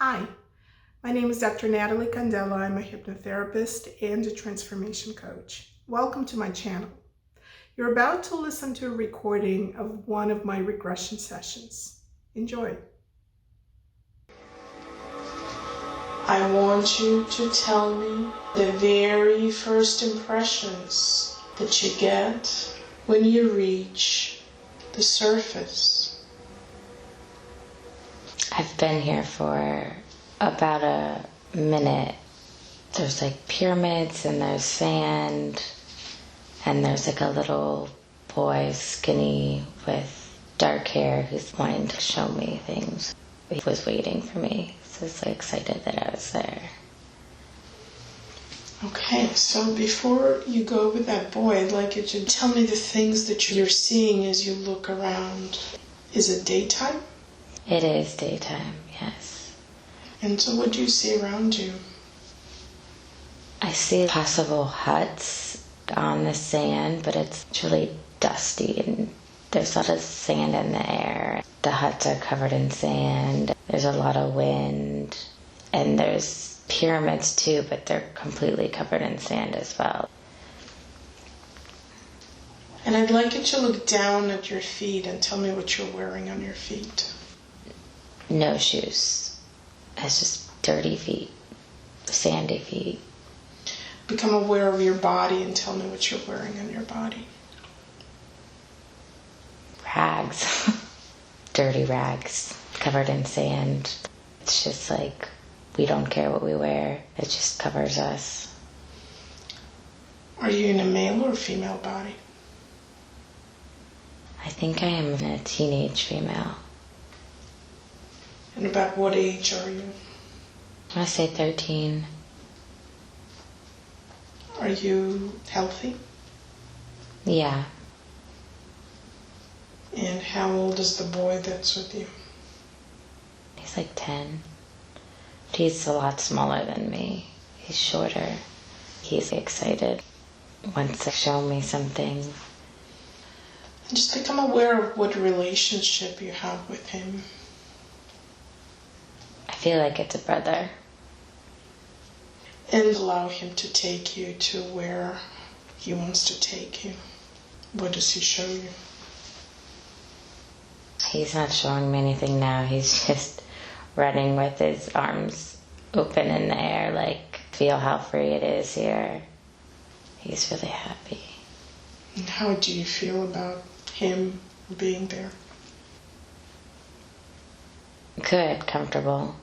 Hi, my name is Dr. Natalie Candela. I'm a hypnotherapist and a transformation coach. Welcome to my channel. You're about to listen to a recording of one of my regression sessions. Enjoy. I want you to tell me the very first impressions that you get when you reach the surface. I've been here for about a minute. There's like pyramids and there's sand and there's like a little boy, skinny with dark hair, who's wanting to show me things. He was waiting for me, so I was excited that I was there. Okay, so before you go with that boy, I'd like you to tell me the things that you're seeing as you look around. Is it daytime? It is daytime, yes. And so what do you see around you? I see possible huts on the sand, but it's really dusty and there's a lot of sand in the air. The huts are covered in sand. There's a lot of wind. And there's pyramids too, but they're completely covered in sand as well. And I'd like you to look down at your feet and tell me what you're wearing on your feet. No shoes. It's just dirty feet, sandy feet. Become aware of your body and tell me what you're wearing on your body. Rags. Dirty rags covered in sand. It's just like we don't care what we wear. It just covers us. Are you in a male or female body? I think I am a teenage female. And about what age are you? I want to say 13. Are you healthy? Yeah. And how old is the boy that's with you? He's like 10. He's a lot smaller than me. He's shorter. He's excited. Wants to show me something. And just become aware of what relationship you have with him. I feel like it's a brother. And allow him to take you to where he wants to take you. What does he show you? He's not showing me anything now. He's just running with his arms open in the air, like, feel how free it is here. He's really happy. And how do you feel about him being there? Good, comfortable.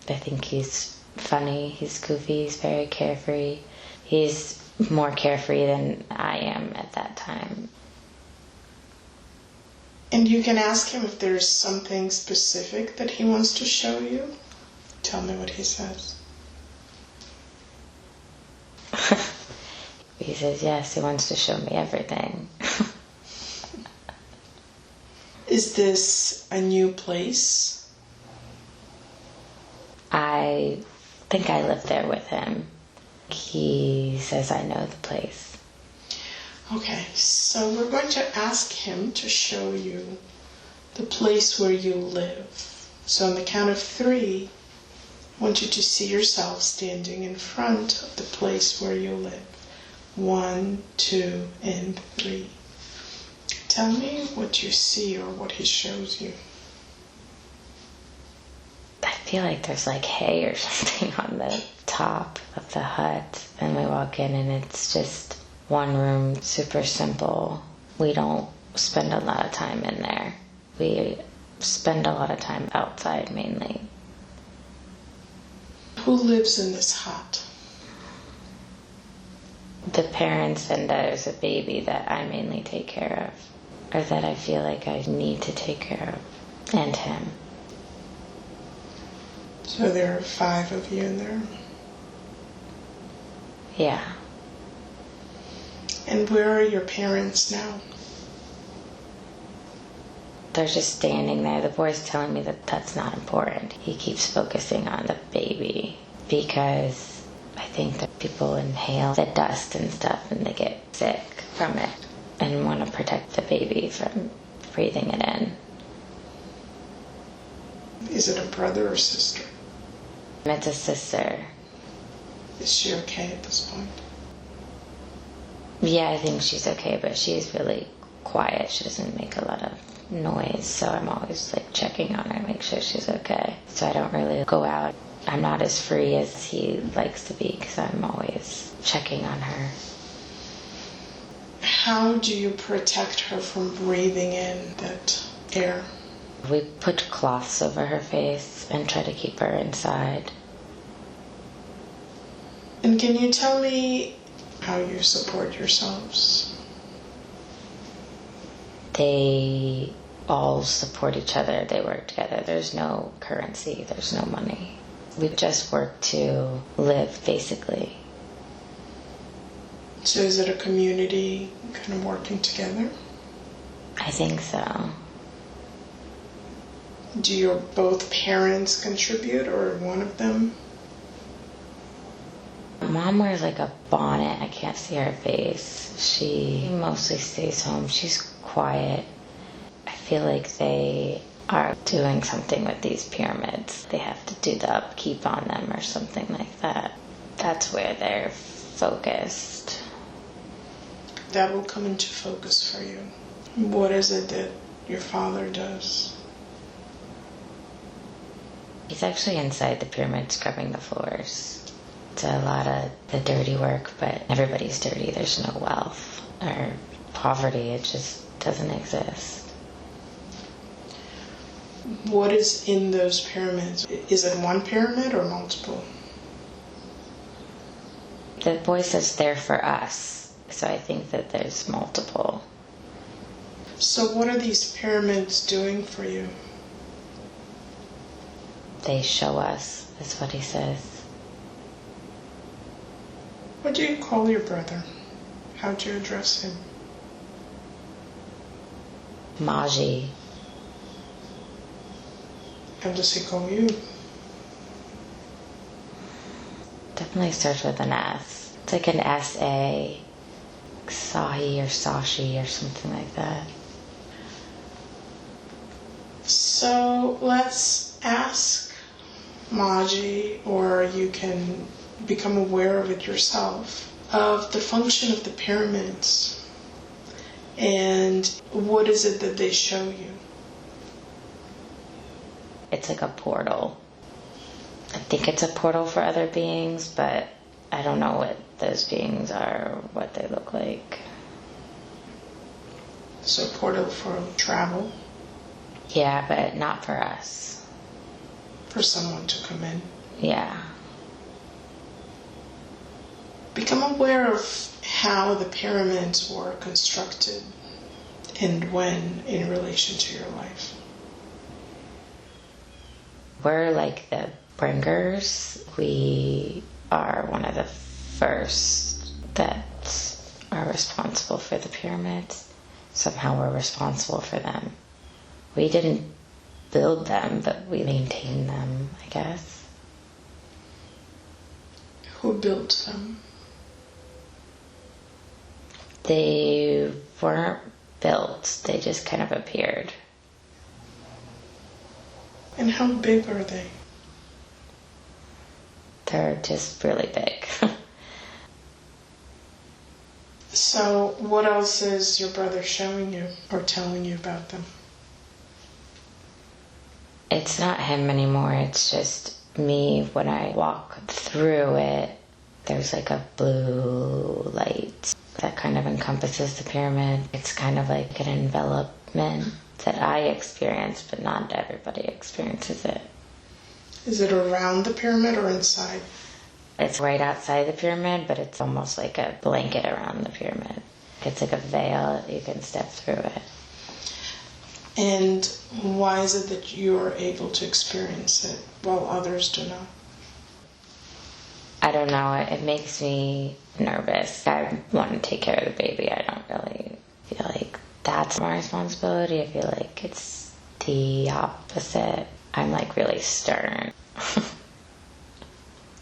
I think he's funny, he's goofy, he's very carefree. He's more carefree than I am at that time. And you can ask him if there's something specific that he wants to show you. Tell me what he says. He says yes, he wants to show me everything. Is this a new place? I think I live there with him. He says I know the place. Okay, so we're going to ask him to show you the place where you live. So on the count of 3, I want you to see yourself standing in front of the place where you live. 1, 2, and 3. Tell me what you see or what he shows you. I feel like there's like hay or something on the top of the hut. And we walk in and it's just one room, super simple. We don't spend a lot of time in there. We spend a lot of time outside mainly. Who lives in this hut? The parents, and there's a baby that I mainly take care of, or that I feel like I need to take care of, and him. So there are 5 of you in there. Yeah. And where are your parents now? They're just standing there. The boy's telling me that that's not important. He keeps focusing on the baby because I think that people inhale the dust and stuff and they get sick from it and want to protect the baby from breathing it in. Is it a brother or sister? It's a sister. Is she okay at this point? Yeah, I think she's okay, but she's really quiet. She doesn't make a lot of noise, so I'm always like checking on her, make sure she's okay. So I don't really go out. I'm not as free as he likes to be because I'm always checking on her. How do you protect her from breathing in that air? We put cloths over her face and try to keep her inside. And can you tell me how you support yourselves? They all support each other. They work together. There's no currency. There's no money. We just work to live, basically. So is it a community kind of working together? I think so. Do your both parents contribute, or one of them? Mom wears like a bonnet. I can't see her face. She mostly stays home. She's quiet. I feel like they are doing something with these pyramids. They have to do the upkeep on them or something like that. That's where they're focused. That will come into focus for you. What is it that your father does? He's actually inside the pyramid scrubbing the floors. It's a lot of the dirty work, but everybody's dirty. There's no wealth or poverty. It just doesn't exist. What is in those pyramids? Is it one pyramid or multiple? The boy says they're for us, so I think that there's multiple. So what are these pyramids doing for you? They show us, is what he says. What do you call your brother? How do you address him? Maji. How does he call you? Definitely starts with an S. It's like an S-A, Sahi or Sashi or something like that. So let's ask Maji, or you can become aware of it yourself, of the function of the pyramids and what is it that they show you? It's like a portal. I think it's a portal for other beings, but I don't know what those beings are or what they look like. So a portal for travel? Yeah, but not for us. For someone to come in? Yeah. Become aware of how the pyramids were constructed and when in relation to your life. We're like the bringers. We are one of the first that are responsible for the pyramids. Somehow we're responsible for them. We didn't build them, but we maintain them, I guess. Who built them? They weren't built. They just kind of appeared. And how big are they? They're just really big. So what else is your brother showing you or telling you about them? It's not him anymore. It's just me. When I walk through it, there's like a blue light that kind of encompasses the pyramid. It's kind of like an envelopment that I experience, but not everybody experiences it. Is it around the pyramid or inside? It's right outside the pyramid, but it's almost like a blanket around the pyramid. It's like a veil. You can step through it. And why is it that you're able to experience it while others do not? I don't know. It makes me nervous. I want to take care of the baby. I don't really feel like that's my responsibility. I feel like it's the opposite. I'm like really stern.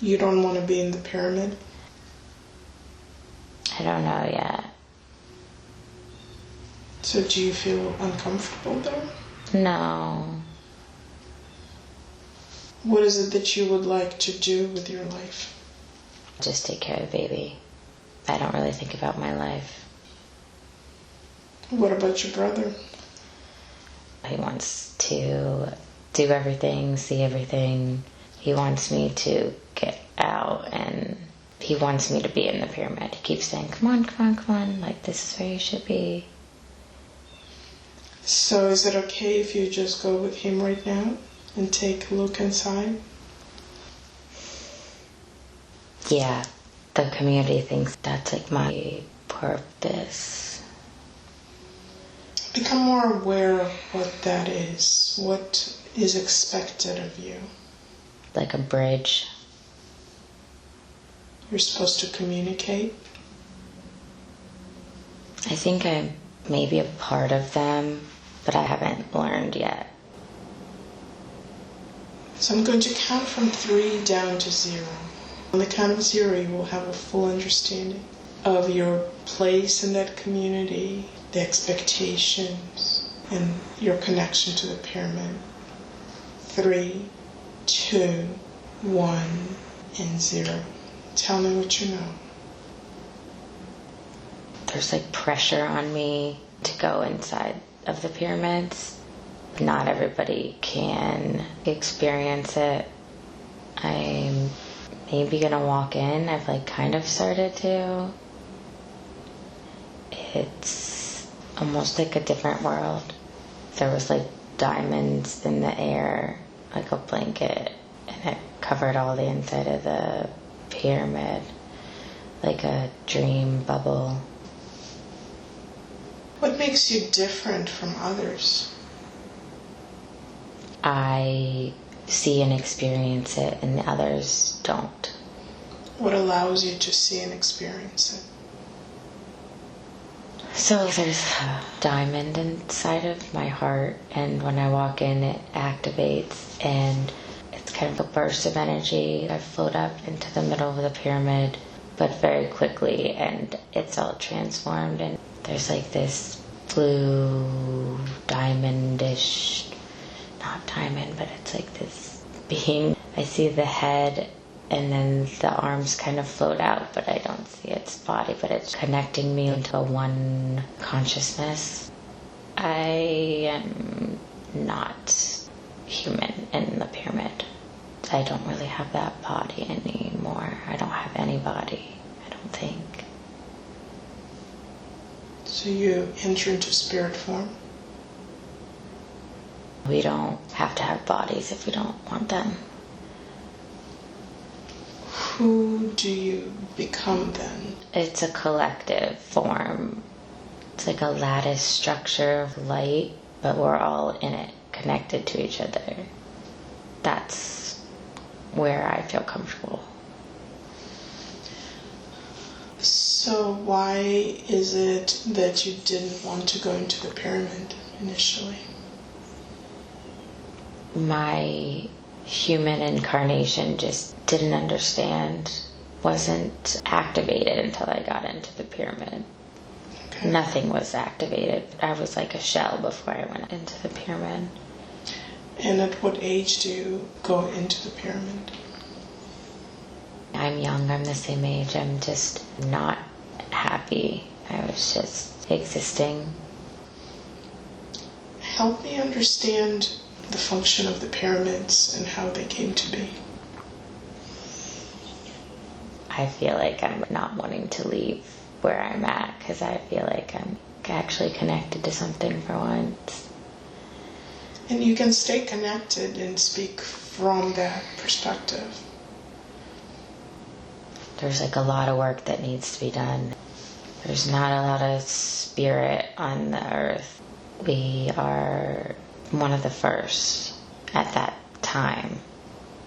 You don't want to be in the pyramid? I don't know yet. So do you feel uncomfortable there? No. What is it that you would like to do with your life? Just take care of the baby. I don't really think about my life. What about your brother? He wants to do everything, see everything. He wants me to get out, and he wants me to be in the pyramid. He keeps saying, come on, come on, come on, like this is where you should be. So is it okay if you just go with him right now and take a look inside? Yeah, the community thinks that's like my purpose. Become more aware of what that is. What is expected of you? Like a bridge. You're supposed to communicate. I think I'm maybe a part of them, but I haven't learned yet. So I'm going to count from 3 down to 0. On the count of 0, you will have a full understanding of your place in that community, the expectations, and your connection to the pyramid. 3, 2, 1, and 0. Tell me what you know. There's like pressure on me to go inside of the pyramids. Not everybody can experience it. I'm maybe gonna walk in. I've like kind of started to. It's almost like a different world. There was like diamonds in the air, like a blanket, and it covered all the inside of the pyramid, like a dream bubble. What makes you different from others? I see and experience it, and the others don't. What allows you to see and experience it? So there's a diamond inside of my heart, and when I walk in, it activates, and it's kind of a burst of energy. I float up into the middle of the pyramid, but very quickly, and it's all transformed, and there's like this blue diamondish, not diamond, but it's like this being. I see the head, and then the arms kind of float out, but I don't see its body, but it's connecting me into a one consciousness. I am not human in the pyramid. I don't really have that body anymore. I don't have any body, I don't think. So you enter into spirit form? We don't have to have bodies if we don't want them. Who do you become then? It's a collective form. It's like a lattice structure of light, but we're all in it, connected to each other. That's where I feel comfortable. So why is it that you didn't want to go into the pyramid initially? My human incarnation just didn't understand, wasn't activated until I got into the pyramid. Okay. Nothing was activated. I was like a shell before I went into the pyramid. And at what age do you go into the pyramid? I'm young, I'm the same age. I'm just not happy. I was just existing. Help me understand the function of the pyramids and how they came to be. I feel like I'm not wanting to leave where I'm at because I feel like I'm actually connected to something for once. And you can stay connected and speak from that perspective. There's like a lot of work that needs to be done. There's not a lot of spirit on the earth. We are one of the first at that time.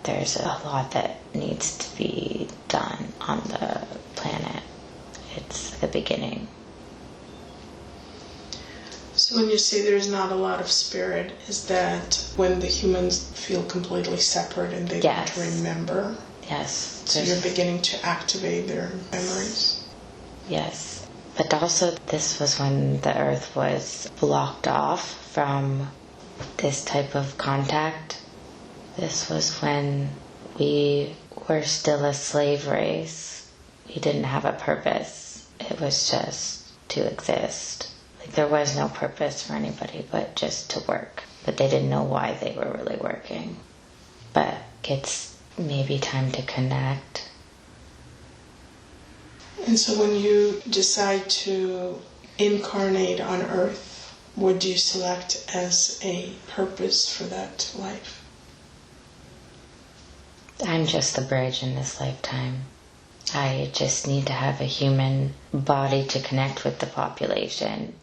There's a lot that needs to be done on the planet. It's the beginning. So when you say there's not a lot of spirit, is that when the humans feel completely separate and they Yes. don't remember? Yes. So you're beginning to activate their memories? Yes. But also this was when the earth was blocked off from this type of contact. This was when we were still a slave race. We didn't have a purpose. It was just to exist. Like, there was no purpose for anybody but just to work. But they didn't know why they were really working. But it's maybe time to connect. And so when you decide to incarnate on Earth, what do you select as a purpose for that life? I'm just the bridge in this lifetime. I just need to have a human body to connect with the population.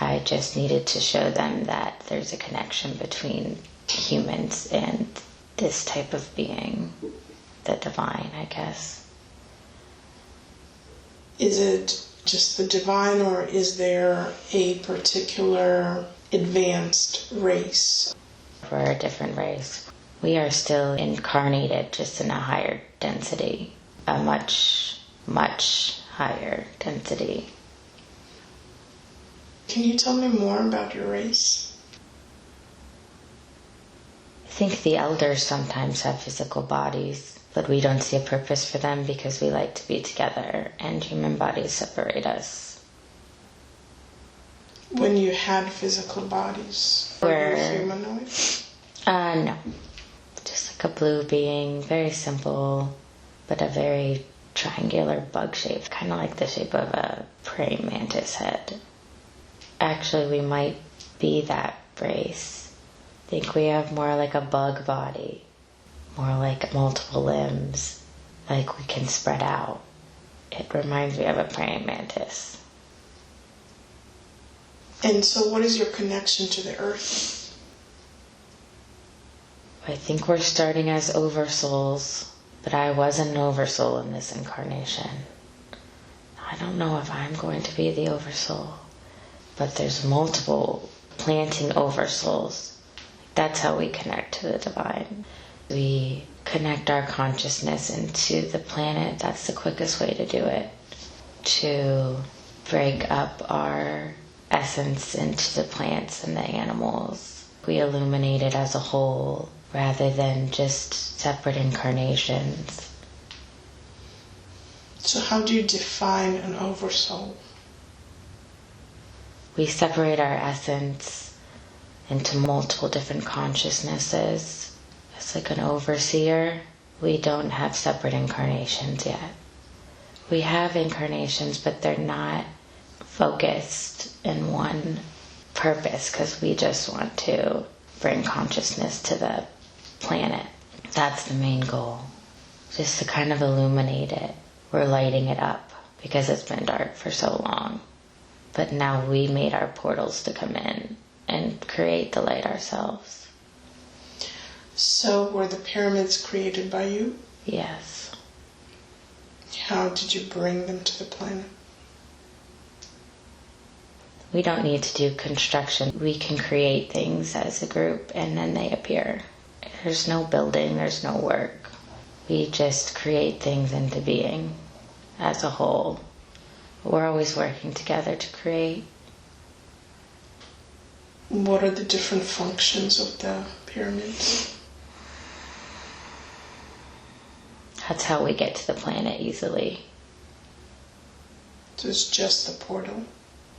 I just needed to show them that there's a connection between humans and this type of being, the divine, I guess. Is it just the divine, or is there a particular advanced race? We're a different race. We are still incarnated, just in a higher density, a much, much higher density. Can you tell me more about your race? I think the elders sometimes have physical bodies, but we don't see a purpose for them because we like to be together, and human bodies separate us. When you had physical bodies, were you humanoid? No. Just like a blue being, very simple, but a very triangular bug shape, kind of like the shape of a praying mantis head. Actually, we might be that race. I think we have more like a bug body, more like multiple limbs, like we can spread out. It reminds me of a praying mantis. And so what is your connection to the Earth? I think we're starting as oversouls, but I wasn't an oversoul in this incarnation. I don't know if I'm going to be the oversoul, but there's multiple planting oversouls. That's how we connect to the divine. We connect our consciousness into the planet. That's the quickest way to do it. To break up our essence into the plants and the animals. We illuminate it as a whole rather than just separate incarnations. So how do you define an oversoul? We separate our essence into multiple different consciousnesses. It's like an overseer. We don't have separate incarnations yet. We have incarnations, but they're not focused in one purpose because we just want to bring consciousness to the planet. That's the main goal. Just to kind of illuminate it. We're lighting it up because it's been dark for so long. But now we made our portals to come in and create the light ourselves. So were the pyramids created by you? Yes. How did you bring them to the planet? We don't need to do construction. We can create things as a group and then they appear. There's no building, there's no work. We just create things into being as a whole. We're always working together to create. What are the different functions of the pyramids? That's how we get to the planet easily. So it's just the portal?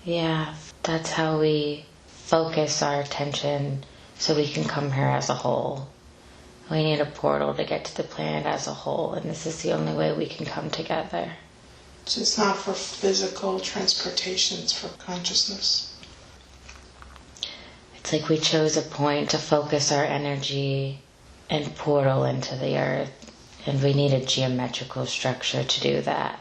Yeah, that's how we focus our attention so we can come here as a whole. We need a portal to get to the planet as a whole, and this is the only way we can come together. So it's not for physical transportation, it's for consciousness. It's like we chose a point to focus our energy and portal into the earth, and we need a geometrical structure to do that.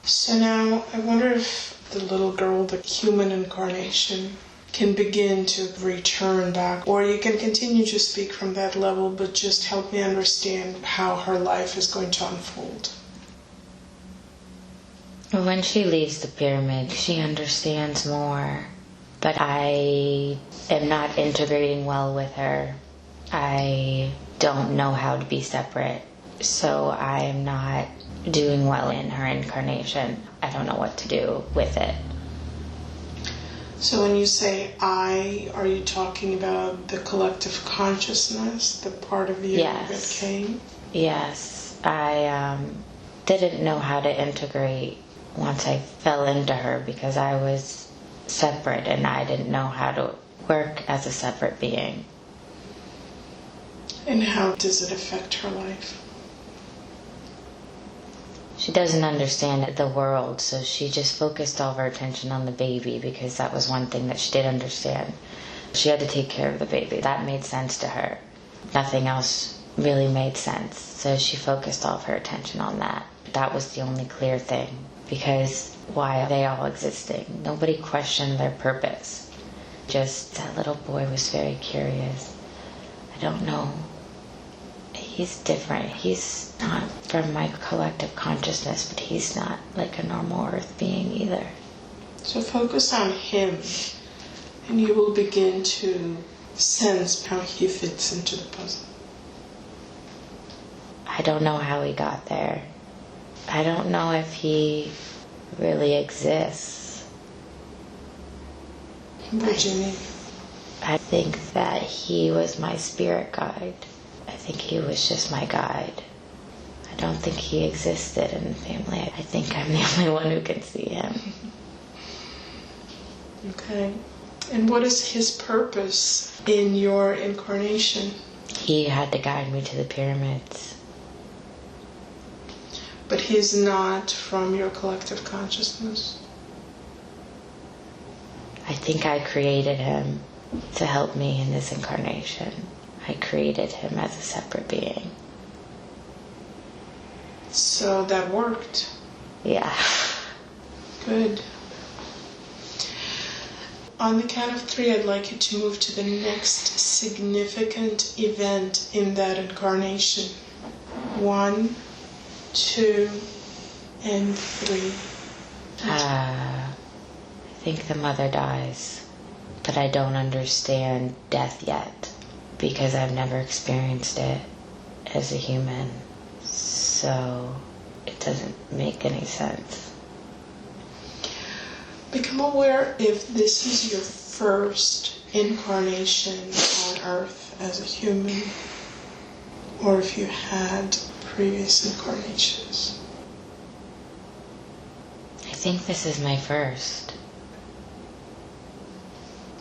So now I wonder if the little girl, the human incarnation, can begin to return back, or you can continue to speak from that level, but just help me understand how her life is going to unfold. When she leaves the pyramid, she understands more, but I am not integrating well with her. I don't know how to be separate, so I am not doing well in her incarnation. I don't know what to do with it. So when you say I, are you talking about the collective consciousness, the part of you that came? Yes. I didn't know how to integrate once I fell into her because I was separate and I didn't know how to work as a separate being. And how does it affect her life? She doesn't understand the world, so she just focused all of her attention on the baby because that was one thing that she did understand. She had to take care of the baby. That made sense to her. Nothing else really made sense. So she focused all of her attention on that. That was the only clear thing. Because why are they all existing? Nobody questioned their purpose. Just that little boy was very curious. I don't know. He's different. He's not from my collective consciousness, but he's not like a normal earth being either. So focus on him, and you will begin to sense how he fits into the puzzle. I don't know how he got there. I don't know if he really exists. What do you mean? I think that he was my spirit guide. I think he was just my guide. I don't think he existed in the family. I think I'm the only one who can see him. Okay. And what is his purpose in your incarnation? He had to guide me to the pyramids. But he's not from your collective consciousness? I think I created him to help me in this incarnation. I created him as a separate being. So that worked? Yeah. Good. On the count of 3, I'd like you to move to the next significant event in that incarnation. 1, 2, and 3. I think the mother dies, but I don't understand death yet because I've never experienced it as a human, so it doesn't make any sense. Become aware if this is your first incarnation on Earth as a human, or if you had previous incarnations. I think this is my first.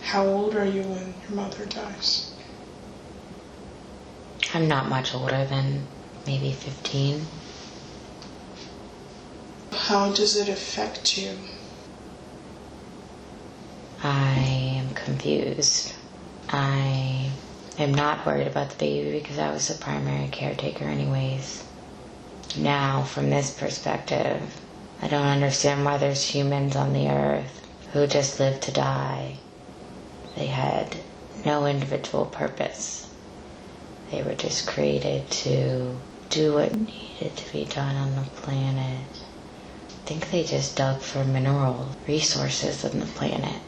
How old are you when your mother dies? I'm not much older than maybe 15. How does it affect you? I am confused. I am not worried about the baby because I was the primary caretaker anyways. Now, from this perspective, I don't understand why there's humans on the earth who just live to die. They had no individual purpose. They were just created to do what needed to be done on the planet. I think they just dug for mineral resources on the planet.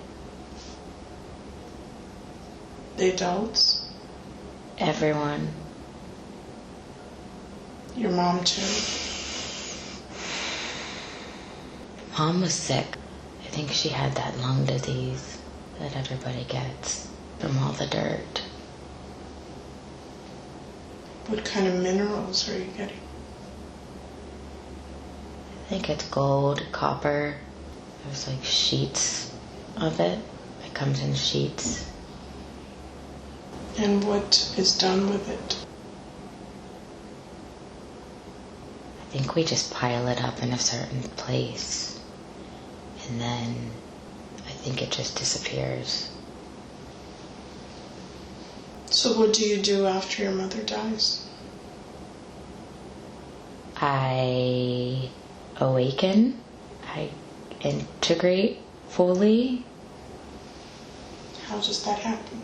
The adults? Everyone. Your mom too? Mom was sick. I think she had that lung disease that everybody gets from all the dirt. What kind of minerals are you getting? I think it's gold, copper. There's like sheets of it. It comes in sheets. And what is done with it? I think we just pile it up in a certain place. And then I think it just disappears. So what do you do after your mother dies? I awaken. I integrate fully. How does that happen?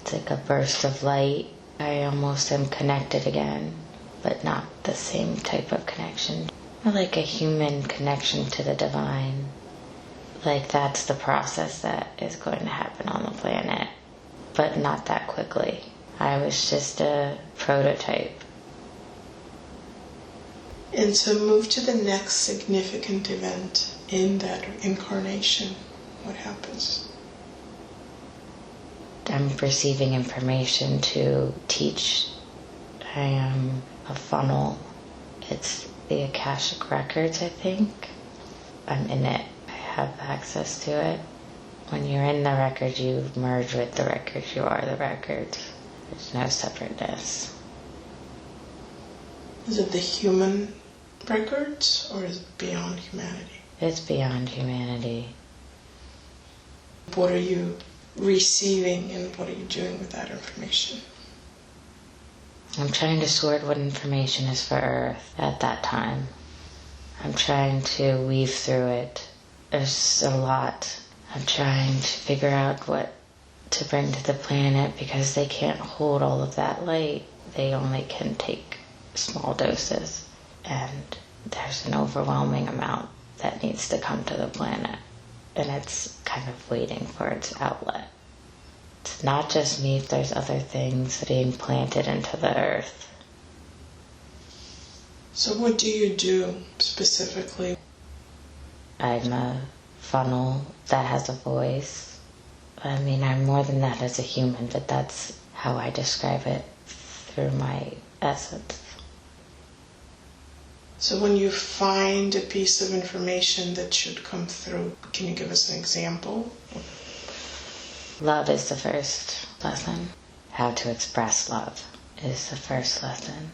It's like a burst of light. I almost am connected again, but not the same type of connection. More like a human connection to the divine. Like that's the process that is going to happen on the planet, but not that quickly. I was just a prototype. And so move to the next significant event in that incarnation. What happens? I'm receiving information to teach. I am a funnel. It's the Akashic Records, I think. I'm in it. I have access to it. When you're in the record, you merge with the record. You are the record. There's no separateness. Is it the human records, or is it beyond humanity? It's beyond humanity. What are you receiving, and what are you doing with that information? I'm trying to sort what information is for Earth at that time. I'm trying to weave through it. There's a lot. I'm trying to figure out what to bring to the planet because they can't hold all of that light. They only can take small doses. And there's an overwhelming amount that needs to come to the planet. And it's kind of waiting for its outlet. It's not just me, there's other things being planted into the earth. So what do you do specifically? I'm a funnel that has a voice. I mean, I'm more than that as a human, but that's how I describe it through my essence. So when you find a piece of information that should come through, can you give us an example? Love is the first lesson. How to express love is the first lesson.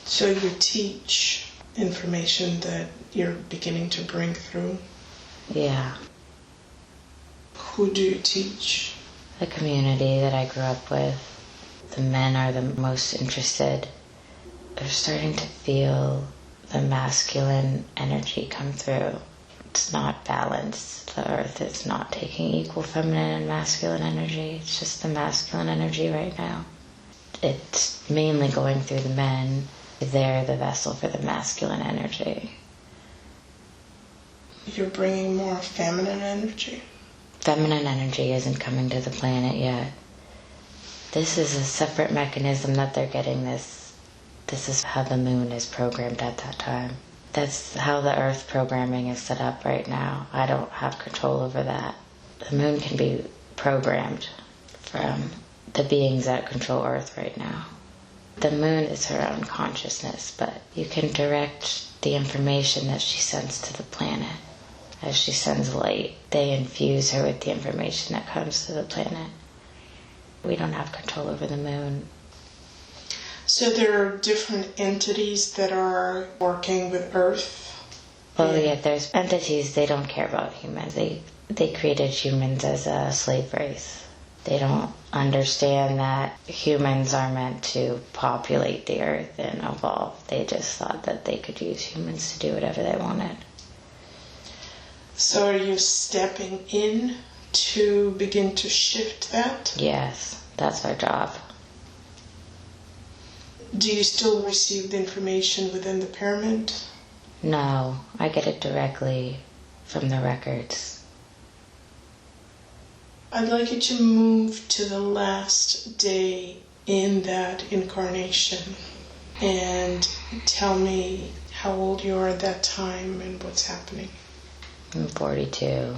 So you teach information that you're beginning to bring through? Yeah. Who do you teach? The community that I grew up with. The men are the most interested. They're starting to feel the masculine energy come through. It's not balanced. The earth is not taking equal feminine and masculine energy. It's just the masculine energy right now. It's mainly going through the men. They're the vessel for the masculine energy. You're bringing more feminine energy? Feminine energy isn't coming to the planet yet. This is a separate mechanism that they're getting this. This is how the moon is programmed at that time. That's how the earth programming is set up right now. I don't have control over that. The moon can be programmed from the beings that control earth right now. The moon is her own consciousness, but you can direct the information that she sends to the planet. As she sends light, they infuse her with the information that comes to the planet. We don't have control over the moon. So there are different entities that are working with Earth? Well, yeah, there's entities, they don't care about humans. They created humans as a slave race. They don't understand that humans are meant to populate the earth and evolve. They just thought that they could use humans to do whatever they wanted. So are you stepping in to begin to shift that? Yes, that's our job. Do you still receive the information within the pyramid? No, I get it directly from the records. I'd like you to move to the last day in that incarnation and tell me how old you are at that time and what's happening. I'm 42.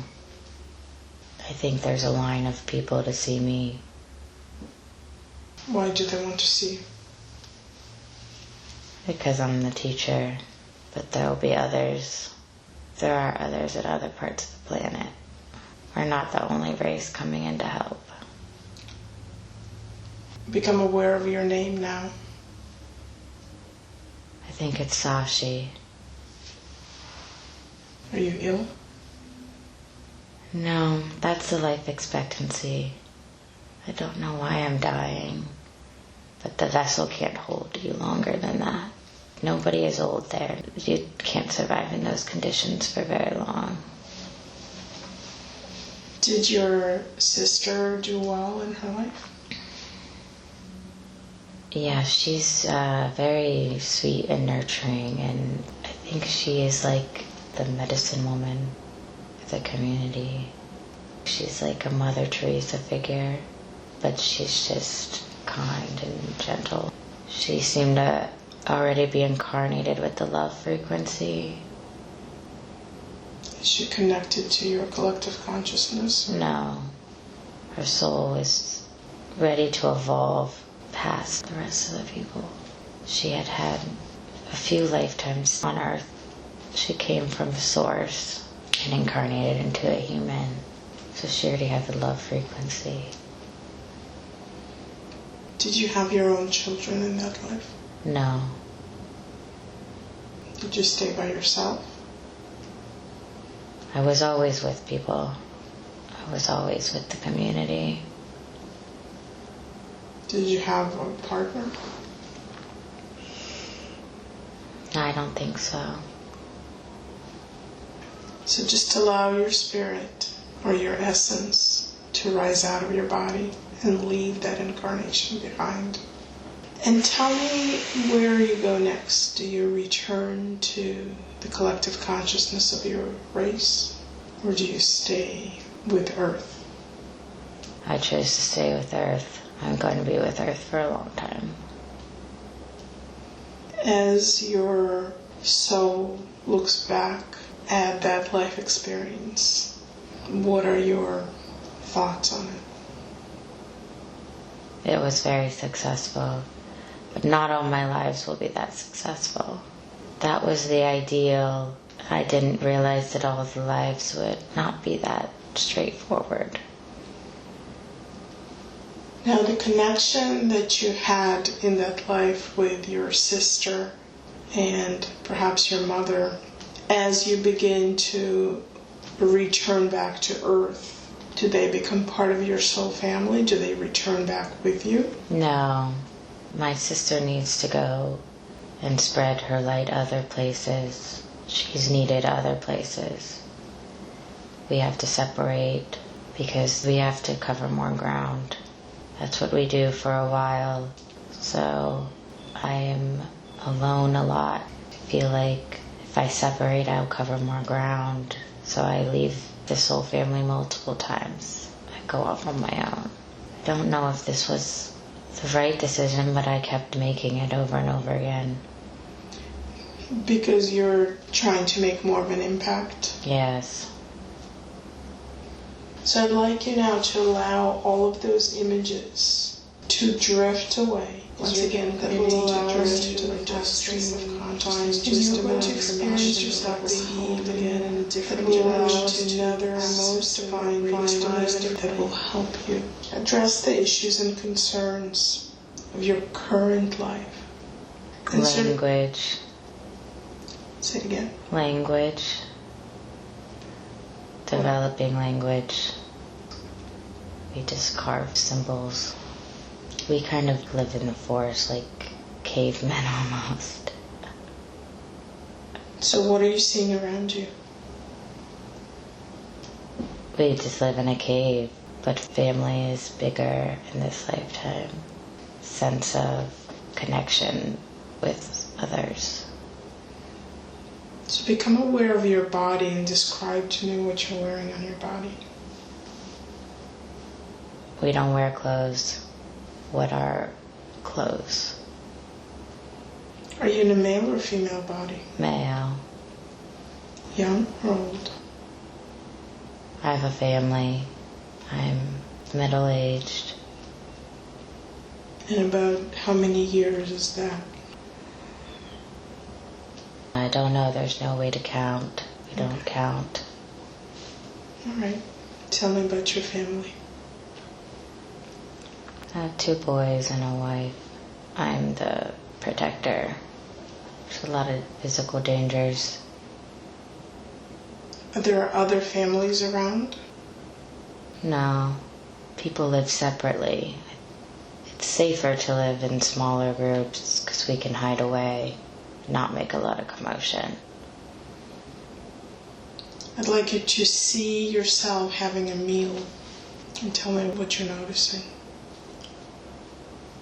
I think there's a line of people to see me. Why do they want to see you? Because I'm the teacher, but there'll be others. There are others at other parts of the planet. We're not the only race coming in to help. Become aware of your name now. I think it's Sashi. Are you ill? No, that's the life expectancy. I don't know why I'm dying, but the vessel can't hold you longer than that. Nobody is old there. You can't survive in those conditions for very long. Did your sister do well in her life? Yeah, she's very sweet and nurturing, and I think she is like the medicine woman of the community. She's like a Mother Teresa figure, but she's just kind and gentle. She seemed to already be incarnated with the love frequency. Is she connected to your collective consciousness? No. Her soul is ready to evolve past the rest of the people. She had had a few lifetimes on Earth. She came from the source and incarnated into a human. So she already had the love frequency. Did you have your own children in that life? No. Did you stay by yourself? I was always with people. I was always with the community. Did you have a partner? I don't think so. So just allow your spirit or your essence to rise out of your body and leave that incarnation behind. And tell me where you go next. Do you return to the collective consciousness of your race, or do you stay with Earth? I chose to stay with Earth. I'm going to be with Earth for a long time. As your soul looks back at that life experience, what are your thoughts on it? It was very successful, but not all my lives will be that successful. That was the ideal. I didn't realize that all of the lives would not be that straightforward. Now, the connection that you had in that life with your sister and perhaps your mother, as you begin to return back to Earth, do they become part of your soul family? Do they return back with you? No. My sister needs to go and spread her light other places. She's needed other places. We have to separate because we have to cover more ground. That's what we do for a while. So I am alone a lot. I feel like if I separate, I'll cover more ground. So I leave the soul family multiple times. I go off on my own. I don't know if this was the right decision, but I kept making it over and over again. Because you're trying to make more of an impact? Yes. So I'd like you now to allow all of those images to drift away. Once again, that will allow us to into a stream of consciousness. Just about to experience yourself being again in a different dimension, to another most divine dimension that will help you address the issues and concerns of your current life. Language. Say it again. Language. Developing language. We just carve symbols. We kind of live in the forest like cavemen almost. So what are you seeing around you? We just live in a cave, but family is bigger in this lifetime. Sense of connection with others. So become aware of your body and describe to me what you're wearing on your body. We don't wear clothes. What are clothes? Are you in a male or female body? Male. Young or old? I have a family. I'm middle-aged. And about how many years is that? I don't know. There's no way to count. We don't count. All right. Tell me about your family. I have 2 boys and a wife. I'm the protector. There's a lot of physical dangers. Are there other families around? No. People live separately. It's safer to live in smaller groups because we can hide away, not make a lot of commotion. I'd like you to see yourself having a meal and tell me what you're noticing.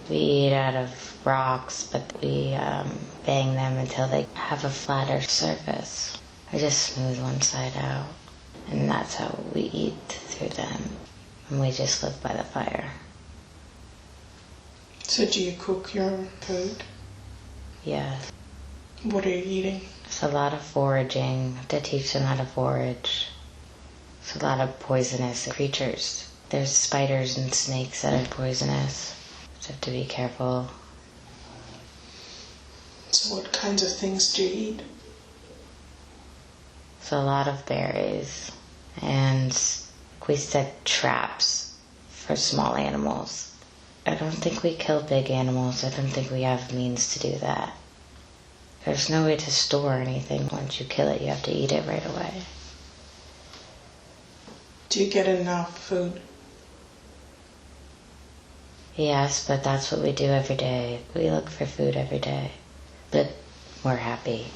We eat out of rocks, but we bang them until they have a flatter surface. I just smooth one side out, and that's how we eat through them. And we just live by the fire. So do you cook your food? Yes. What are you eating? It's a lot of foraging. I have to teach them how to forage. It's a lot of poisonous creatures. There's spiders and snakes that are poisonous. So you have to be careful. So what kinds of things do you eat? So a lot of berries. And we set traps for small animals. I don't think we kill big animals. I don't think we have means to do that. There's no way to store anything. Once you kill it, you have to eat it right away. Do you get enough food? Yes, but that's what we do every day. We look for food every day. But we're happy.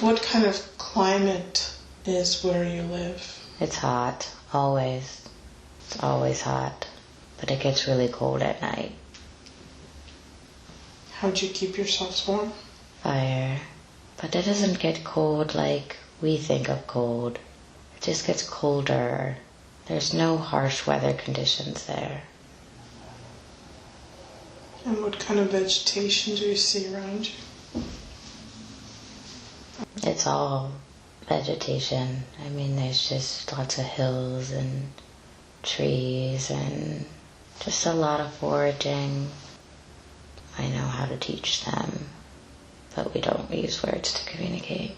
What kind of climate is where you live? It's hot, always. It's always hot. But it gets really cold at night. How do you keep yourselves warm? Fire. But it doesn't get cold like we think of cold. It just gets colder. There's no harsh weather conditions there. And what kind of vegetation do you see around you? It's all vegetation. I mean, there's just lots of hills and trees and just a lot of foraging. I know how to teach them, but we don't use words to communicate.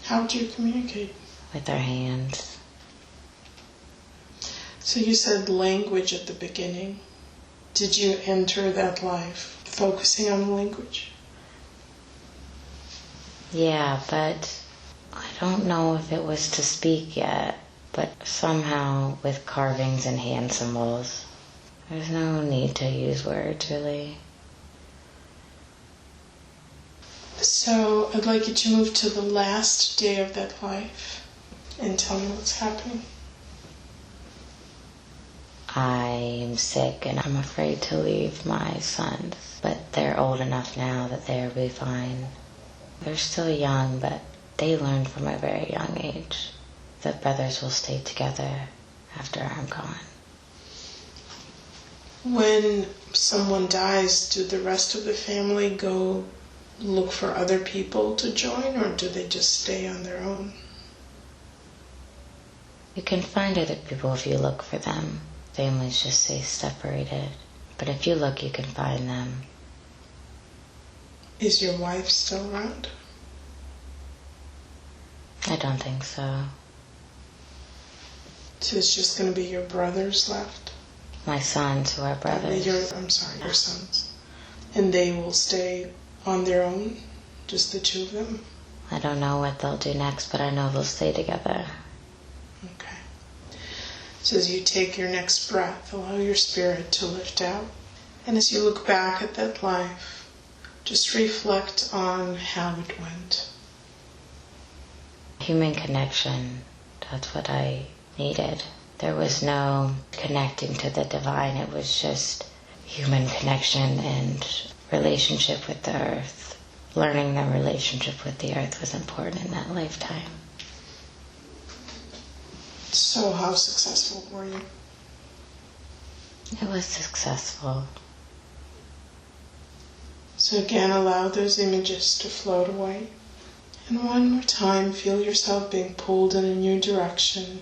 How do you communicate? With our hands. So you said language at the beginning. Did you enter that life focusing on language? Yeah, but I don't know if it was to speak yet, but somehow with carvings and hand symbols. There's no need to use words, really. So I'd like you to move to the last day of that life and tell me what's happening. I'm sick and I'm afraid to leave my sons, but they're old enough now that they'll be fine. They're still young, but they learned from a very young age that brothers will stay together after I'm gone. When someone dies, do the rest of the family go look for other people to join, or do they just stay on their own? You can find other people if you look for them. Families just stay separated. But if you look, you can find them. Is your wife still around? I don't think so. So it's just going to be your brothers left? My sons, who are brothers. Your sons. And they will stay on their own? Just the two of them? I don't know what they'll do next, but I know they'll stay together. Okay. So as you take your next breath, allow your spirit to lift out. And as you look back at that life, just reflect on how it went. Human connection, that's what I needed. There was no connecting to the divine. It was just human connection and relationship with the earth. Learning the relationship with the earth was important in that lifetime. So how successful were you? It was successful. So again, allow those images to float away. And one more time, feel yourself being pulled in a new direction,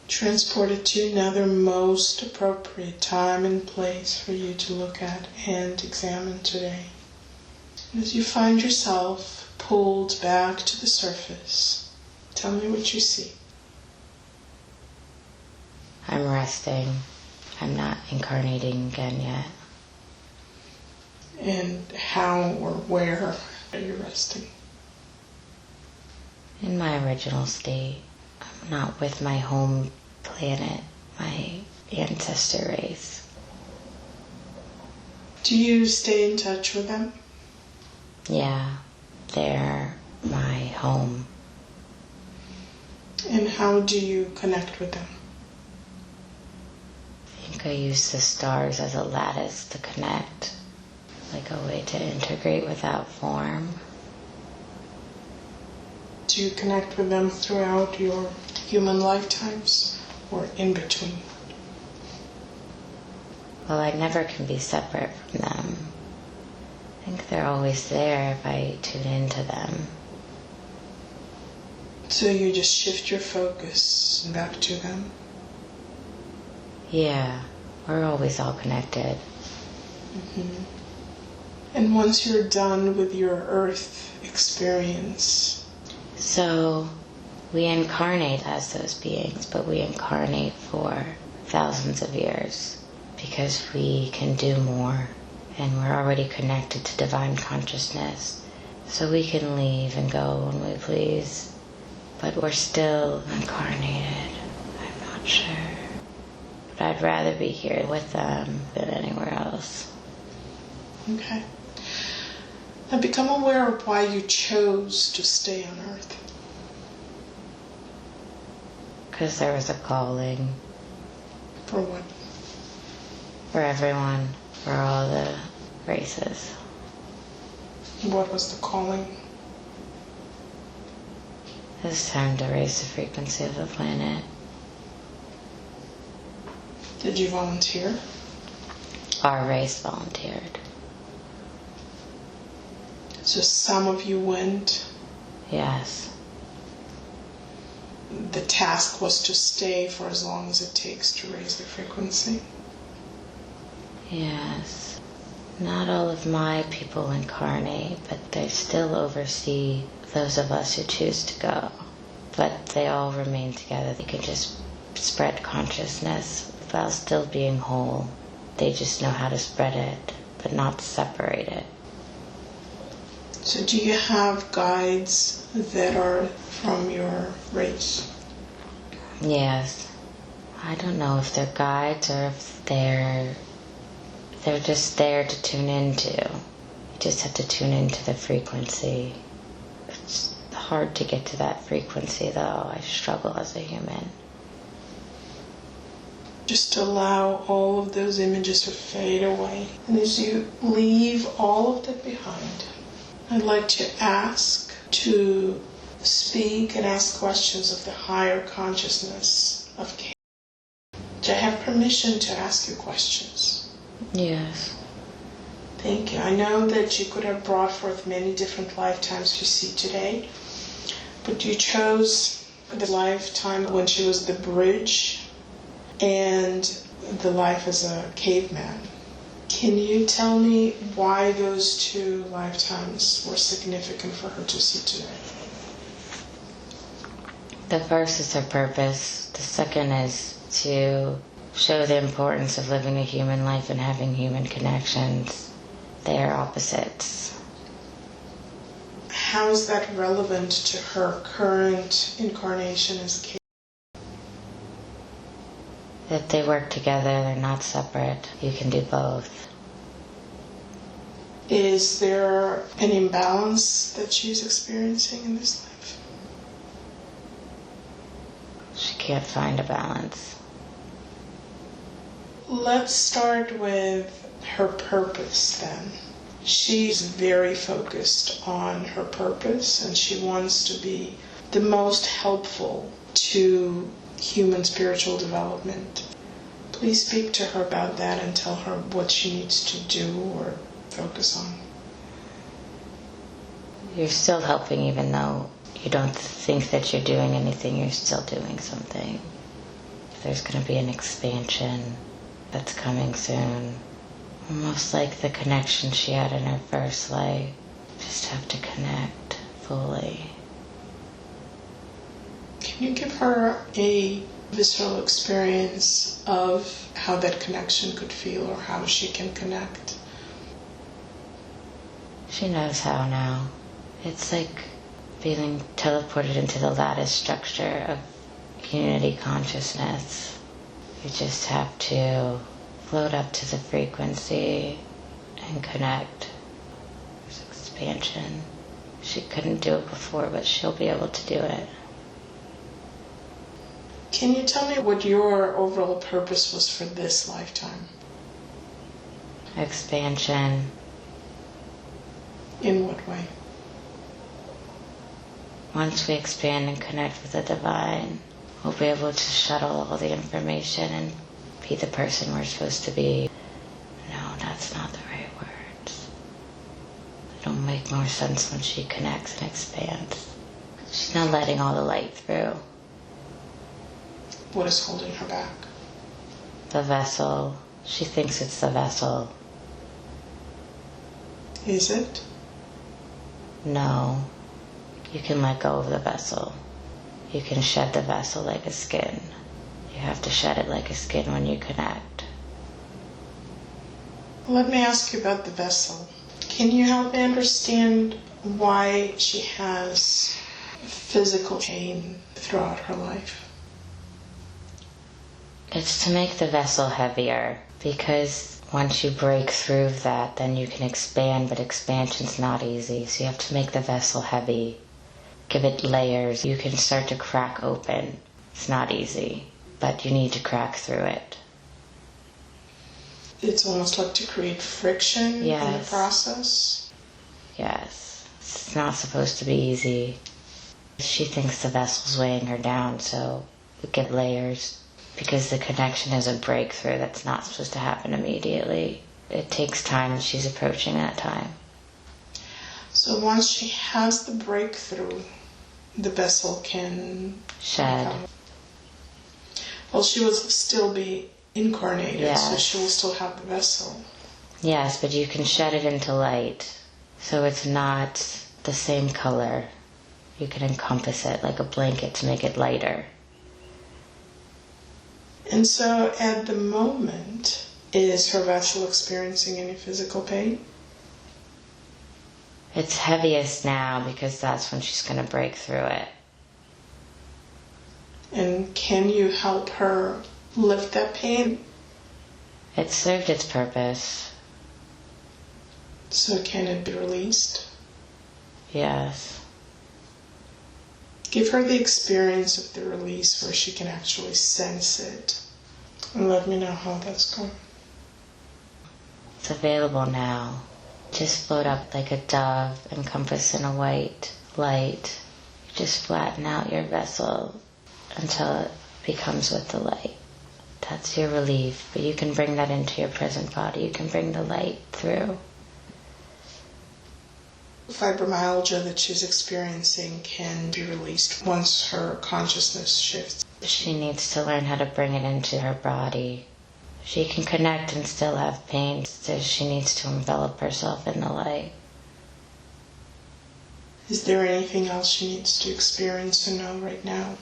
transported to another most appropriate time and place for you to look at and examine today. And as you find yourself pulled back to the surface, tell me what you see. I'm resting. I'm not incarnating again yet. And how or where are you resting? In my original state. I'm not with my home planet, my ancestor race. Do you stay in touch with them? Yeah, they're my home. And how do you connect with them? I think I use the stars as a lattice to connect, like a way to integrate without form. Do you connect with them throughout your human lifetimes or in between? Well, I never can be separate from them. I think they're always there if I tune into them. So you just shift your focus back to them? Yeah, we're always all connected. Mm-hmm. And once you're done with your Earth experience? So we incarnate as those beings, but we incarnate for thousands of years because we can do more and we're already connected to divine consciousness. So we can leave and go when we please, but we're still incarnated. I'm not sure. But I'd rather be here with them than anywhere else. Okay. Now become aware of why you chose to stay on Earth. Because there was a calling. For what? For everyone. For all the races. What was the calling? It's time to raise the frequency of the planet. Did you volunteer? Our race volunteered. So some of you went? Yes. The task was to stay for as long as it takes to raise the frequency? Yes. Not all of my people incarnate, but they still oversee those of us who choose to go. But they all remain together. They can just spread consciousness while still being whole. They just know how to spread it, but not separate it. So do you have guides that are from your race? Yes. I don't know if they're guides or if they're just there to tune into. You just have to tune into the frequency. It's hard to get to that frequency though. I struggle as a human. Just allow all of those images to fade away. And as you leave all of that behind, I'd like to ask to speak and ask questions of the higher consciousness of Kate. Do I have permission to ask you questions? Yes. Thank you. I know that you could have brought forth many different lifetimes you see today, but you chose the lifetime when she was the bridge and the life as a caveman. Can you tell me why those two lifetimes were significant for her to see today? The first is her purpose. The second is to show the importance of living a human life and having human connections. They are opposites. How is that relevant to her current incarnation as Kate? That they work together, they're not separate. You can do both. Is there an imbalance that she's experiencing in this life? She can't find a balance. Let's start with her purpose then. She's very focused on her purpose and she wants to be the most helpful to human spiritual development. Please speak to her about that and tell her what she needs to do or focus on. You're still helping even though you don't think that you're doing anything, you're still doing something. There's going to be an expansion that's coming soon. Almost like the connection she had in her first life. Just have to connect fully. Can you give her a visceral experience of how that connection could feel or how she can connect? She knows how now. It's like being teleported into the lattice structure of unity consciousness. You just have to float up to the frequency and connect. There's expansion. She couldn't do it before, but she'll be able to do it. Can you tell me what your overall purpose was for this lifetime? Expansion. In what way? Once we expand and connect with the divine, we'll be able to shuttle all the information and be the person we're supposed to be. No, that's not the right words. make more sense when she connects and expands. She's not letting all the light through. What is holding her back? The vessel. She thinks it's the vessel. Is it? No. You can let go of the vessel. You can shed the vessel like a skin. You have to shed it like a skin when you connect. Let me ask you about the vessel. Can you help me understand why she has physical pain throughout her life? It's to make the vessel heavier, because once you break through that, then you can expand, but expansion's not easy. So you have to make the vessel heavy. Give it layers. You can start to crack open. It's not easy, but you need to crack through it. It's almost like to create friction in the process? Yes. It's not supposed to be easy. She thinks the vessel's weighing her down, so we give layers. Because the connection is a breakthrough that's not supposed to happen immediately. It takes time, and she's approaching that time. So once she has the breakthrough, the vessel can shed. Well, she will still be incarnated, so she will still have the vessel. Yes, but you can shed it into light, so it's not the same color. You can encompass it like a blanket to make it lighter. And so at the moment, is her vessel experiencing any physical pain? It's heaviest now because that's when she's going to break through it. And can you help her lift that pain? It served its purpose. So can it be released? Yes. Give her the experience of the release where she can actually sense it. And let me know how that's going. It's available now. Just float up like a dove, encompassed in a white light. You just flatten out your vessel until it becomes with the light. That's your relief, but you can bring that into your present body. You can bring the light through. Fibromyalgia that she's experiencing can be released once her consciousness shifts. She needs to learn how to bring it into her body. She can connect and still have pain, so she needs to envelop herself in the light. Is there anything else she needs to experience or know right now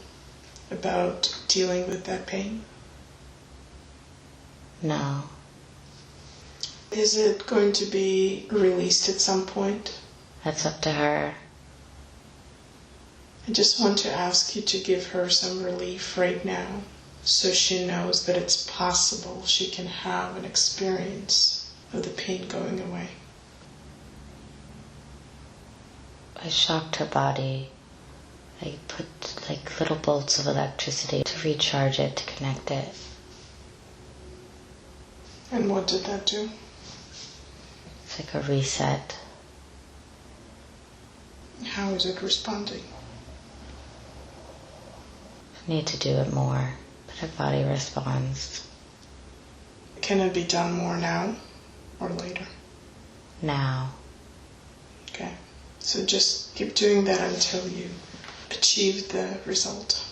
about dealing with that pain? No. Is it going to be released at some point? That's up to her. I just want to ask you to give her some relief right now so she knows that it's possible she can have an experience of the pain going away. I shocked her body. I put like little bolts of electricity to recharge it, to connect it. And what did that do? It's like a reset. How is it responding? I need to do it more, but her body responds. Can it be done more now or later? Now. Okay. So just keep doing that until you achieve the result.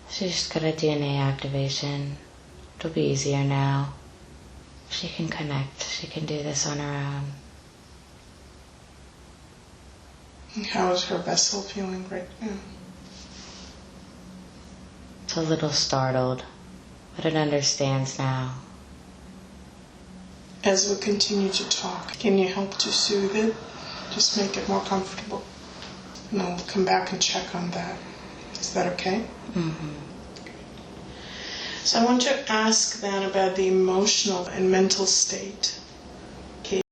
She's just got a DNA activation. It'll be easier now. She can connect. She can do this on her own. And how is her vessel feeling right now? It's a little startled, but it understands now. As we continue to talk, can you help to soothe it? Just make it more comfortable. And I'll come back and check on that. Is that okay? Mm-hmm. So I want to ask then about the emotional and mental state. Kate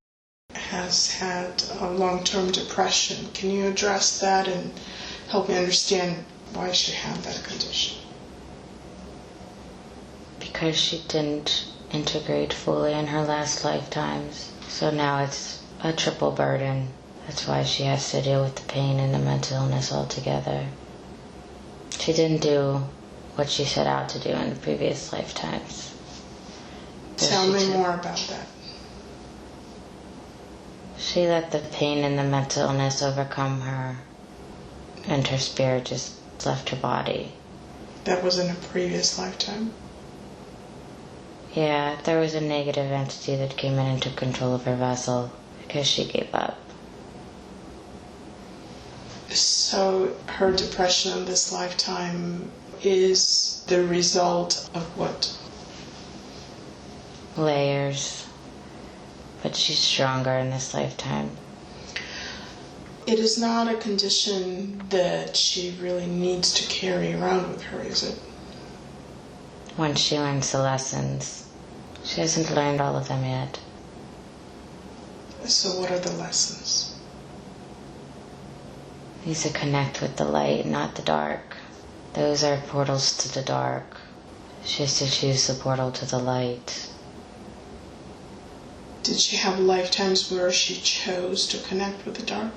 has had a long-term depression. Can you address that and help me understand why she had that condition? Because she didn't integrate fully in her last lifetimes. So now it's a triple burden. That's why she has to deal with the pain and the mental illness altogether. She didn't do what she set out to do in previous lifetimes. Tell me more about that. She let the pain and the mental illness overcome her, and her spirit just left her body. That was in a previous lifetime? Yeah, there was a negative entity that came in and took control of her vessel because she gave up. So her depression in this lifetime is the result of what? Layers. But she's stronger in this lifetime. It is not a condition that she really needs to carry around with her, is it? Once she learns the lessons. She hasn't learned all of them yet. So what are the lessons? Needs to connect with the light, not the dark. Those are portals to the dark. She has to choose the portal to the light. Did she have lifetimes where she chose to connect with the dark?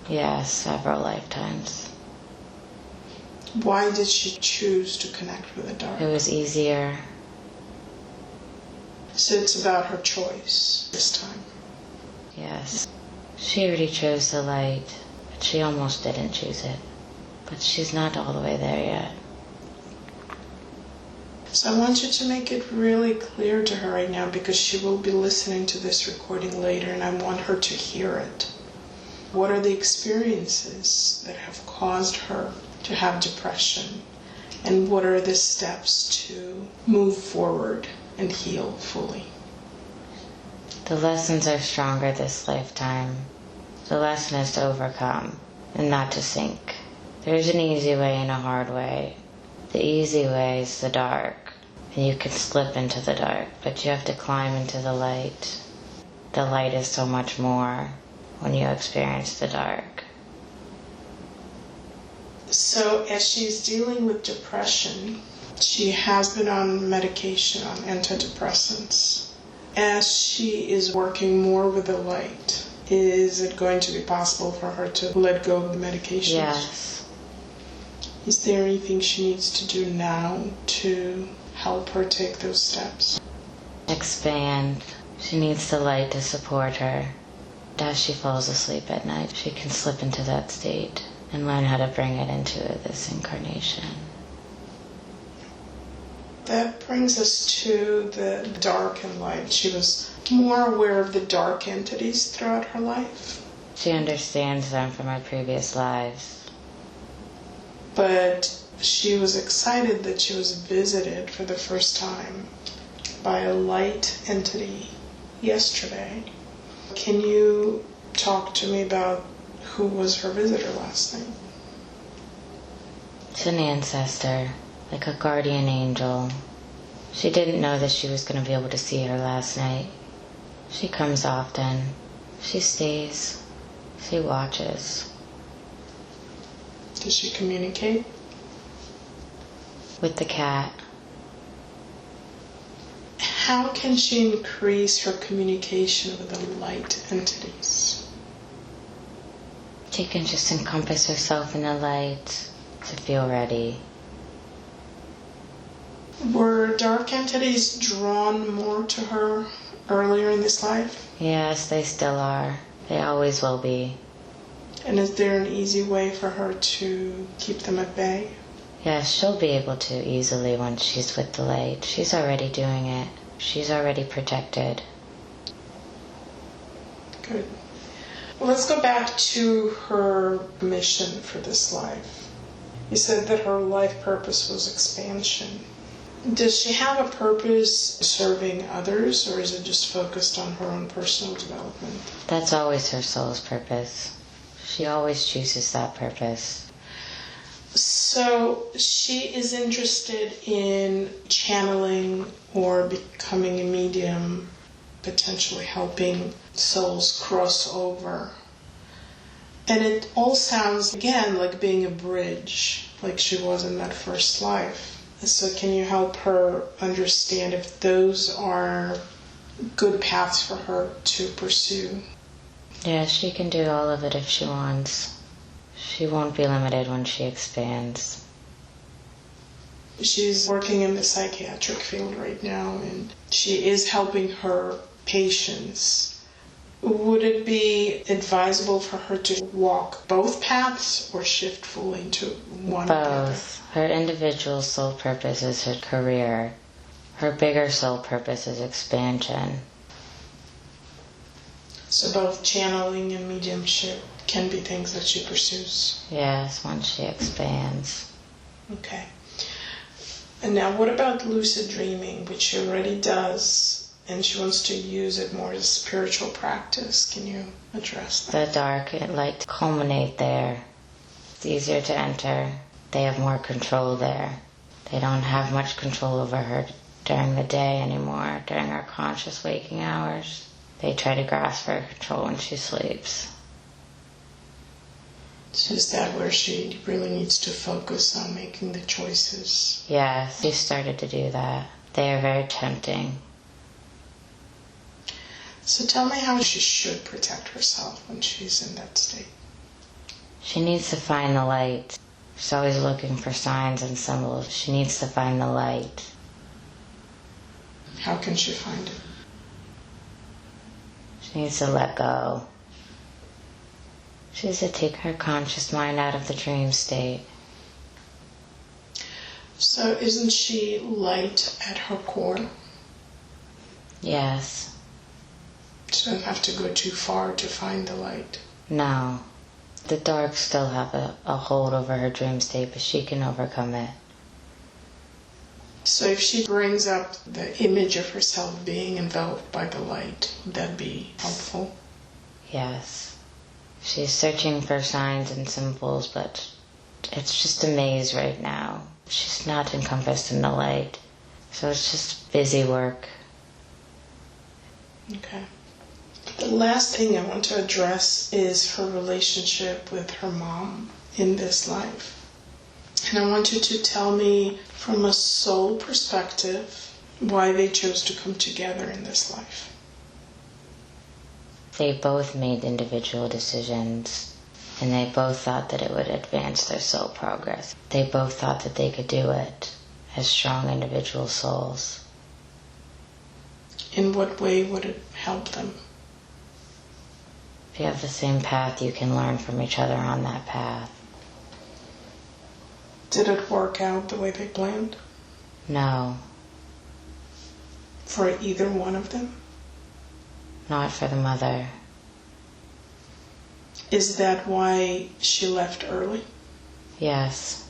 Yes, several lifetimes. Why did she choose to connect with the dark? It was easier. So it's about her choice this time. Yes. She already chose the light, but she almost didn't choose it. But she's not all the way there yet. So I want you to make it really clear to her right now, because she will be listening to this recording later, and I want her to hear it. What are the experiences that have caused her to have depression? And what are the steps to move forward and heal fully? The lessons are stronger this lifetime. The lesson is to overcome and not to sink. There's an easy way and a hard way. The easy way is the dark, and you can slip into the dark, but you have to climb into the light. The light is so much more when you experience the dark. So as she's dealing with depression, she has been on medication, on antidepressants. As she is working more with the light, is it going to be possible for her to let go of the medications? Yes. Is there anything she needs to do now to help her take those steps? Expand. She needs the light to support her. As she falls asleep at night, she can slip into that state and learn how to bring it into this incarnation. That brings us to the dark and light. She was more aware of the dark entities throughout her life. She understands them from her previous lives. But she was excited that she was visited for the first time by a light entity yesterday. Can you talk to me about who was her visitor last night? It's an ancestor, like a guardian angel. She didn't know that she was going to be able to see her last night. She comes often. She stays. She watches. Does she communicate? With the cat. How can she increase her communication with the light entities? She can just encompass herself in the light to feel ready. Were dark entities drawn more to her earlier in this life? Yes, they still are. They always will be. And is there an easy way for her to keep them at bay? Yes, she'll be able to easily once she's with the light. She's already doing it. She's already protected. Good. Well, let's go back to her mission for this life. You said that her life purpose was expansion. Does she have a purpose serving others, or is it just focused on her own personal development? That's always her soul's purpose. She always chooses that purpose. So she is interested in channeling or becoming a medium, potentially helping souls cross over. And it all sounds, again, like being a bridge, like she was in that first life. So can you help her understand if those are good paths for her to pursue? Yeah, she can do all of it if she wants. She won't be limited when she expands. She's working in the psychiatric field right now, and she is helping her patients. Would it be advisable for her to walk both paths or shift fully into one or the other? Both. Her individual soul purpose is her career. Her bigger soul purpose is expansion. So both channeling and mediumship can be things that she pursues? Yes, once she expands. Okay. And now what about lucid dreaming, which she already does, and she wants to use it more as a spiritual practice? Can you address that? The dark and light culminate there. It's easier to enter. They have more control there. They don't have much control over her during the day anymore, during our conscious waking hours. They try to grasp her control when she sleeps. So is that where she really needs to focus on making the choices? Yes, she started to do that. They are very tempting. So tell me how she should protect herself when she's in that state. She needs to find the light. She's always looking for signs and symbols. She needs to find the light. How can she find it? She needs to let go. She needs to take her conscious mind out of the dream state. So isn't she light at her core? Yes. She doesn't have to go too far to find the light. No. The dark still have a hold over her dream state, but she can overcome it. So if she brings up the image of herself being enveloped by the light, would that be helpful? Yes. She's searching for signs and symbols, but it's just a maze right now. She's not encompassed in the light. So it's just busy work. Okay. The last thing I want to address is her relationship with her mom in this life. And I want you to tell me from a soul perspective why they chose to come together in this life. They both made individual decisions, and they both thought that it would advance their soul progress. They both thought that they could do it as strong individual souls. In what way would it help them? If you have the same path, you can learn from each other on that path. Did it work out the way they planned? No, For either one of them? not for the mother. Is that why she left early? Yes.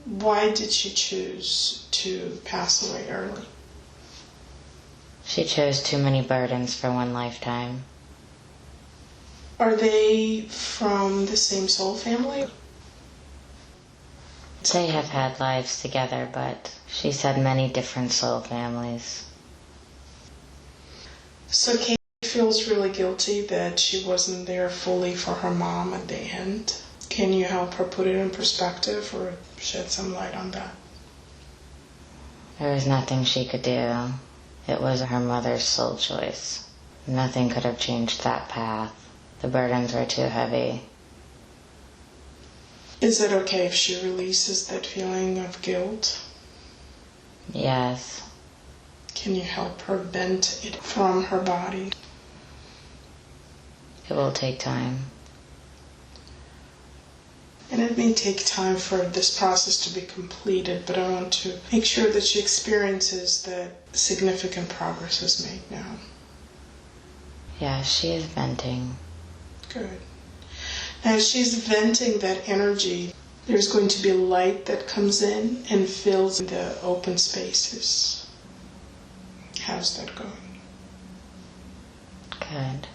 Why did she choose to pass away early? She chose too many burdens for one lifetime. Are they from the same soul family? They have had lives together, but she's had many different soul families. So Kate feels really guilty that she wasn't there fully for her mom at the end. Can you help her put it in perspective or shed some light on that? There was nothing she could do. It was her mother's soul choice. Nothing could have changed that path. The burdens were too heavy. Is it okay if she releases that feeling of guilt? Yes. Can you help her vent it from her body? It will take time. And it may take time for this process to be completed, but I want to make sure that she experiences that significant progress is made now. Yes, she is venting. Good. As she's venting that energy, there's going to be light that comes in and fills the open spaces. How's that going? Good.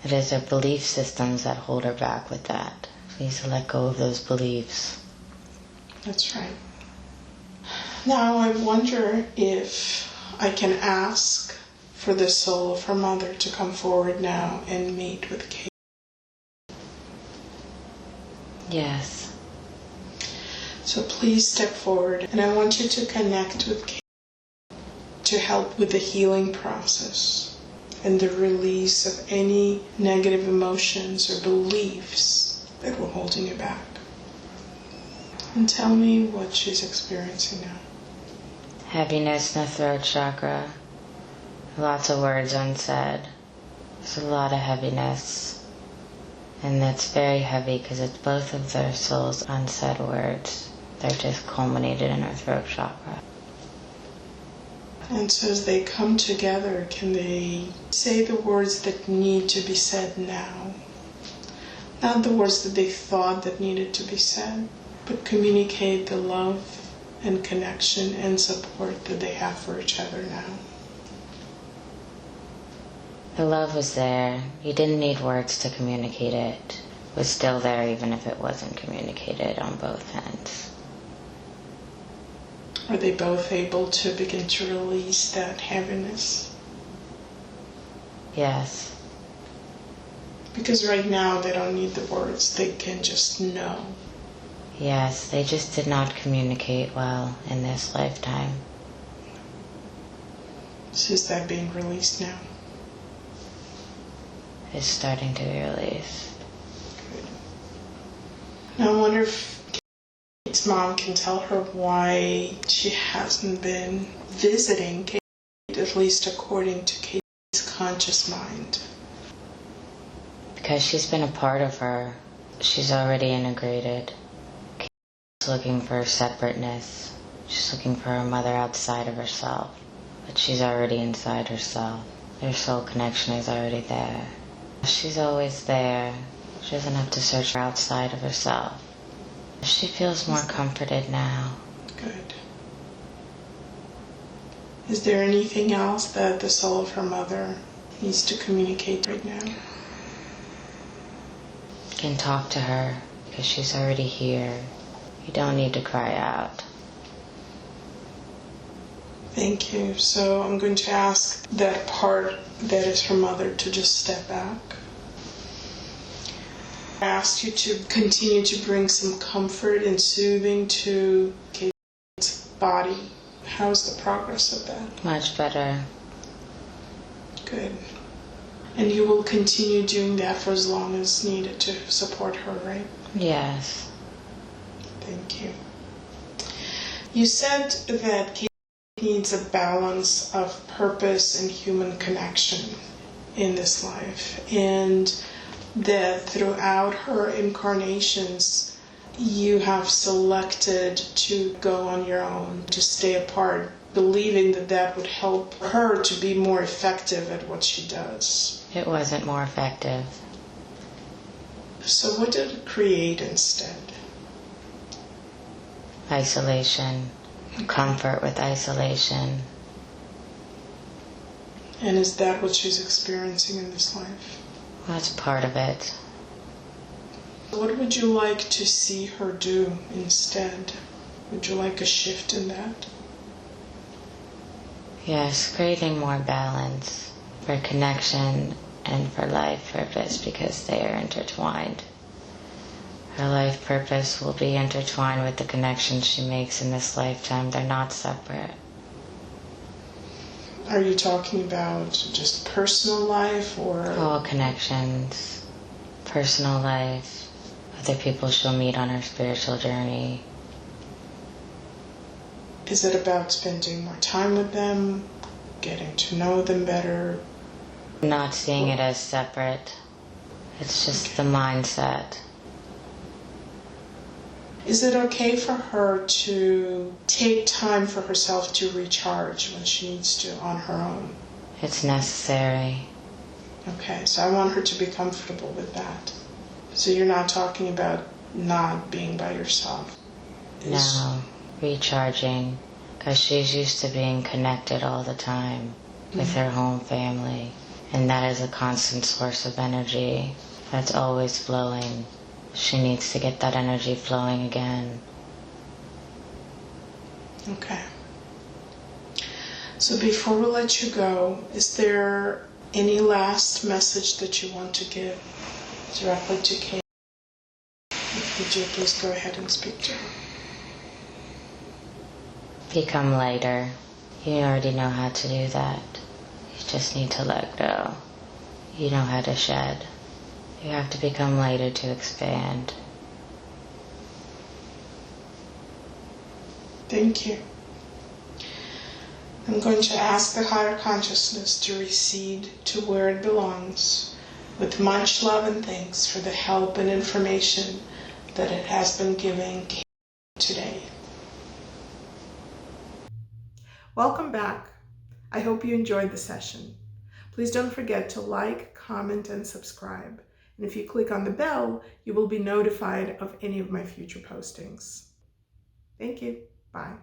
It is her belief systems that hold her back with that. She needs to let go of those beliefs. That's right. Now I wonder if I can ask for the soul of her mother to come forward now and meet with Kate. Yes. So please step forward, and I want you to connect with Kate to help with the healing process and the release of any negative emotions or beliefs that were holding you back. And tell me what she's experiencing now. Heaviness in the throat chakra. Lots of words unsaid. There's a lot of heaviness. And that's very heavy because it's both of their souls' unsaid words. They're just culminated in her throat chakra. And so as they come together, can they say the words that need to be said now? Not the words that they thought that needed to be said, but communicate the love and connection and support that they have for each other now. The love was there. You didn't need words to communicate it. It was still there even if it wasn't communicated on both ends. Are they both able to begin to release that heaviness? Yes. Because right now they don't need the words, they can just know. Yes, they just did not communicate well in this lifetime. So is that being released now? It's starting to be released. Good. Now I wonder if Kate's mom can tell her why she hasn't been visiting Kate, at least according to Kate's conscious mind. Because she's been a part of her. She's already integrated. Kate's looking for separateness. She's looking for her mother outside of herself. But she's already inside herself. Their soul connection is already there. She's always there. She doesn't have to search outside of herself. She feels more comforted now. Good. Is there anything else that the soul of her mother needs to communicate right now? You can talk to her because she's already here. You don't need to cry out. Thank you. So I'm going to ask that part that is her mother to just step back. I asked you to continue to bring some comfort and soothing to Kate's body. How's the progress of that? Much better. Good. And you will continue doing that for as long as needed to support her, right? Yes. Thank you. You said that Kate needs a balance of purpose and human connection in this life, and that throughout her incarnations you have selected to go on your own, to stay apart, believing that that would help her to be more effective at what she does. It wasn't more effective. So what did it create instead? Isolation. Comfort with isolation. And is that what she's experiencing in this life? That's part of it. What would you like to see her do instead? Would you like a shift in that? Yes, creating more balance for connection and for life purpose because they are intertwined. Her life purpose will be intertwined with the connections she makes in this lifetime. They're not separate. Are you talking about just personal life or? All connections, personal life, other people she'll meet on her spiritual journey. Is it about spending more time with them, getting to know them better? Not seeing it as separate. It's just the mindset. Is it okay for her to take time for herself to recharge when she needs to on her own? It's necessary. Okay, so I want her to be comfortable with that. So you're not talking about not being by yourself? No, recharging. Because she's used to being connected all the time with her home family. And that is a constant source of energy that's always flowing. She needs to get that energy flowing again. Okay. So before we let you go, is there any last message that you want to give directly to Kate? Would you please go ahead and speak to her? Become lighter. You already know how to do that. You just need to let go. You know how to shed. You have to become lighter to expand. Thank you. I'm going to ask the higher consciousness to recede to where it belongs, with much love and thanks for the help and information that it has been giving today. Welcome back. I hope you enjoyed the session. Please don't forget to like, comment, and subscribe. And if you click on the bell, you will be notified of any of my future postings. Thank you. Bye.